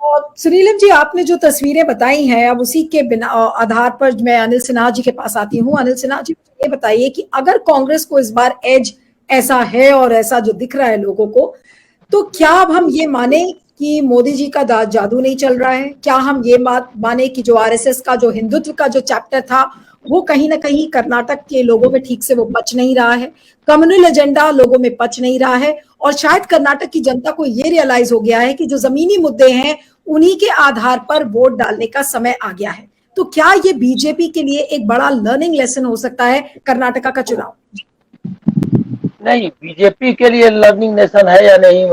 और सुनीलम जी, आपने जो तस्वीरें बताई हैं, अब उसी के बिना आधार पर मैं अनिल सिन्हा जी के पास आती हूँ। अनिल सिन्हा जी, ये बताइए कि अगर कांग्रेस को इस बार एज ऐसा है और ऐसा जो दिख रहा है लोगों को, तो क्या अब हम ये माने कि मोदी जी का जादू नहीं चल रहा है? क्या हम ये माने कि जो आरएसएस का जो हिंदुत्व का जो चैप्टर था, वो कहीं ना कहीं कर्नाटक के लोगों में ठीक से वो पच नहीं रहा है, कम्युनल एजेंडा लोगों में पच नहीं रहा है, और शायद कर्नाटक की जनता को ये रियलाइज हो गया है कि जो जमीनी मुद्दे हैं उन्हीं के आधार पर वोट डालने का समय आ गया है। तो क्या ये बीजेपी के लिए एक बड़ा लर्निंग लेसन हो सकता है कर्नाटका का चुनाव? नहीं, बीजेपी के लिए लर्निंग नेशन है या नहीं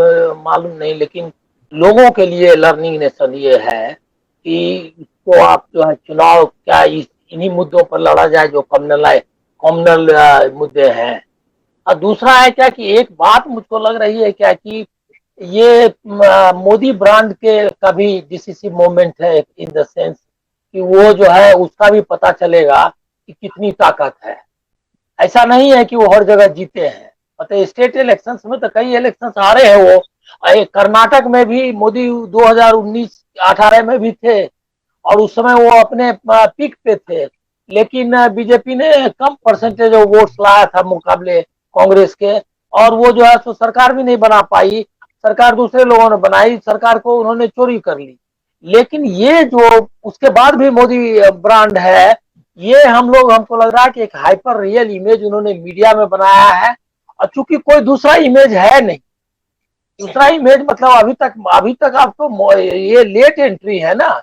मालूम नहीं, लेकिन लोगों के लिए लर्निंग नेशन ये है कि इसको आप जो है चुनाव क्या इन्हीं मुद्दों पर लड़ा जाए जो कॉमनल मुद्दे हैं। और दूसरा है क्या कि एक बात मुझको लग रही है क्या कि ये मोदी ब्रांड के का भी डिसिसिव मोमेंट है, इन द सेंस कि वो जो है उसका भी पता चलेगा कि कितनी ताकत है। ऐसा नहीं है कि वो हर जगह जीते हैं, मतलब स्टेट इलेक्शंस में तो कई इलेक्शंस हारे हैं वो। कर्नाटक में भी मोदी 2019-18 में भी थे और उस समय वो अपने पीक पे थे, लेकिन बीजेपी ने कम परसेंटेज ऑफ वोट्स लाया था मुकाबले कांग्रेस के, और वो जो है तो सरकार भी नहीं बना पाई। सरकार दूसरे लोगों ने बनाई, सरकार को उन्होंने चोरी कर ली। लेकिन ये जो उसके बाद भी मोदी ब्रांड है, ये हमको लग रहा है कि एक हाइपर रियल इमेज उन्होंने मीडिया में बनाया है, और चूंकि कोई दूसरा इमेज है नहीं। दूसरा इमेज मतलब अभी तक आपको ये लेट एंट्री है ना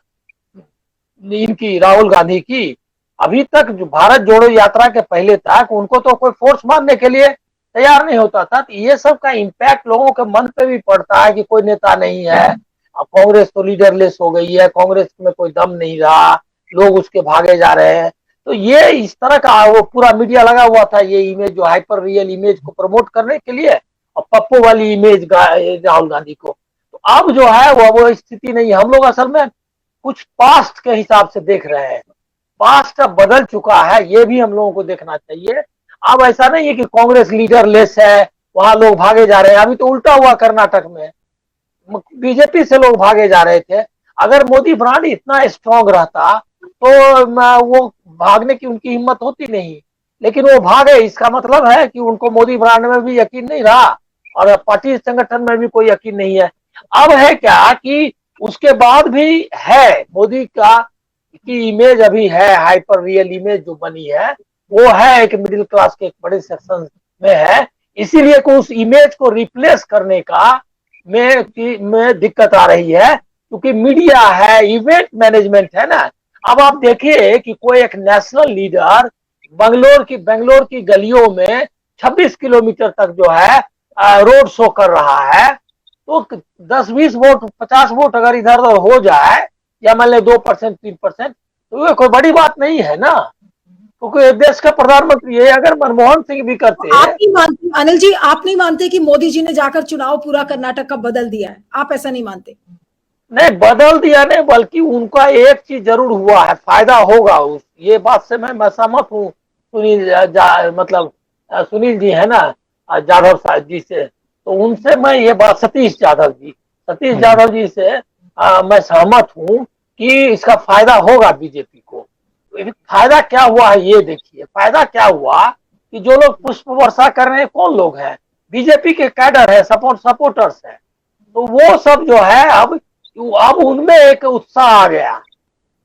इनकी, राहुल गांधी की। अभी तक जो भारत जोड़ो यात्रा के पहले तक उनको तो कोई फोर्स मारने के लिए तैयार नहीं होता था। तो ये सब का इम्पैक्ट लोगों के मन पे भी पड़ता है कि कोई नेता नहीं है, अब कांग्रेस तो लीडरलेस हो गई है, कांग्रेस में कोई दम नहीं रहा, लोग उसके भागे जा रहे हैं। तो ये इस तरह का वो पूरा मीडिया लगा हुआ था, ये इमेज जो हाइपर रियल इमेज को प्रमोट करने के लिए, और पप्पू वाली इमेज राहुल गांधी को। तो अब जो है वो स्थिति नहीं है। हम लोग असल में कुछ पास्ट के हिसाब से देख रहे हैं, पास्ट अब बदल चुका है, ये भी हम लोगों को देखना चाहिए। अब ऐसा नहीं है कि कांग्रेस लीडरलेस है, वहां लोग भागे जा रहे हैं। अभी तो उल्टा हुआ, कर्नाटक में बीजेपी से लोग भागे जा रहे थे। अगर मोदी ब्रांड इतना स्ट्रांग रहता तो वो भागने की उनकी हिम्मत होती नहीं, लेकिन वो भागे। इसका मतलब है कि उनको मोदी ब्रांड में भी यकीन नहीं रहा और पार्टी संगठन में भी कोई यकीन नहीं है। अब है क्या कि उसके बाद भी है मोदी का की इमेज अभी है, हाइपर रियल इमेज जो बनी है वो है एक मिडिल क्लास के एक बड़े सेक्शन में है। इसीलिए को उस इमेज को रिप्लेस करने का में दिक्कत आ रही है, क्योंकि मीडिया है, इवेंट मैनेजमेंट है ना। अब आप देखिए कि कोई एक नेशनल लीडर बेंगलोर की गलियों में 26 किलोमीटर तक जो है रोड शो कर रहा है, तो 10-20 वोट 50 वोट अगर इधर उधर हो जाए, या मान ले 2% 3%, तो ये कोई बड़ी बात नहीं है ना, क्योंकि देश का प्रधानमंत्री है। अगर मनमोहन सिंह भी करते आप हैं। नहीं मानते अनिल जी, आप नहीं मानते कि मोदी जी ने जाकर चुनाव पूरा कर्नाटक का बदल दिया है? आप ऐसा नहीं मानते? नहीं बदल दिया नहीं, बल्कि उनका एक चीज जरूर हुआ है, फायदा होगा उस ये बात से मैं सहमत हूँ। मतलब सुनील जी है ना, जाधव साहब जी से, तो उनसे मैं ये बात सतीश जाधव जी से मैं सहमत हूँ कि इसका फायदा होगा बीजेपी को। फायदा क्या हुआ है ये देखिए। फायदा क्या हुआ कि जो लोग पुष्प वर्षा कर रहे हैं कौन लोग हैं, बीजेपी के कैडर है, सपोर्टर्स है। तो वो सब जो है अब उनमें एक उत्साह आ गया।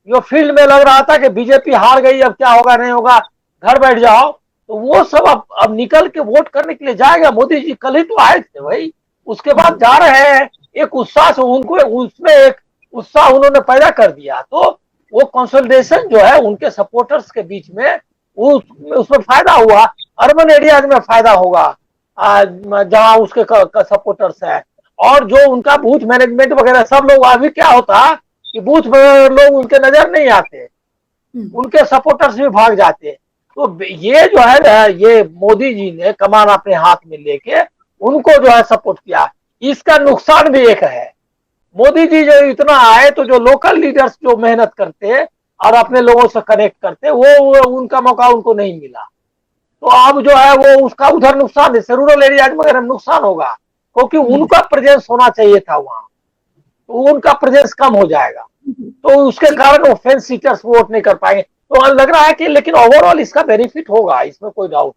जो फील्ड में लग रहा था कि बीजेपी हार गई, अब क्या होगा नहीं होगा, घर बैठ जाओ, तो वो सब अब निकल के वोट करने के लिए जाएगा। मोदी जी कल ही तो आए थे भाई, उसके बाद जा रहे हैं एक उत्साह से, उनको उसमें एक उत्साह उन्होंने पैदा कर दिया। तो वो कंसोलिडेशन जो है उनके सपोर्टर्स के बीच में उसमें फायदा हुआ। अर्बन एरियाज में फायदा होगा जहां उसके सपोर्टर्स है, और जो उनका बूथ मैनेजमेंट वगैरह सब लोग, अभी क्या होता कि बूथ में लोग उनके नजर नहीं आते, उनके सपोर्टर्स भी भाग जाते। तो ये जो है ये मोदी जी ने कमान अपने हाथ में लेके उनको जो है सपोर्ट किया। इसका नुकसान भी एक है, मोदी जी जो इतना आए तो जो लोकल लीडर्स जो मेहनत करते और अपने लोगों से कनेक्ट करते वो उनका मौका उनको नहीं मिला। तो अब जो है वो उसका उधर नुकसान है, रूरल एरिया में अगर नुकसान होगा, क्योंकि उनका प्रेजेंस होना चाहिए था वहां। तो उनका प्रेजेंस कम हो जाएगा, तो उसके कारण वो फेंस सीटर्स वोट नहीं कर पाएंगे। तो लग रहा है कि लेकिन ओवरऑल इसका बेनिफिट होगा, इसमें कोई डाउट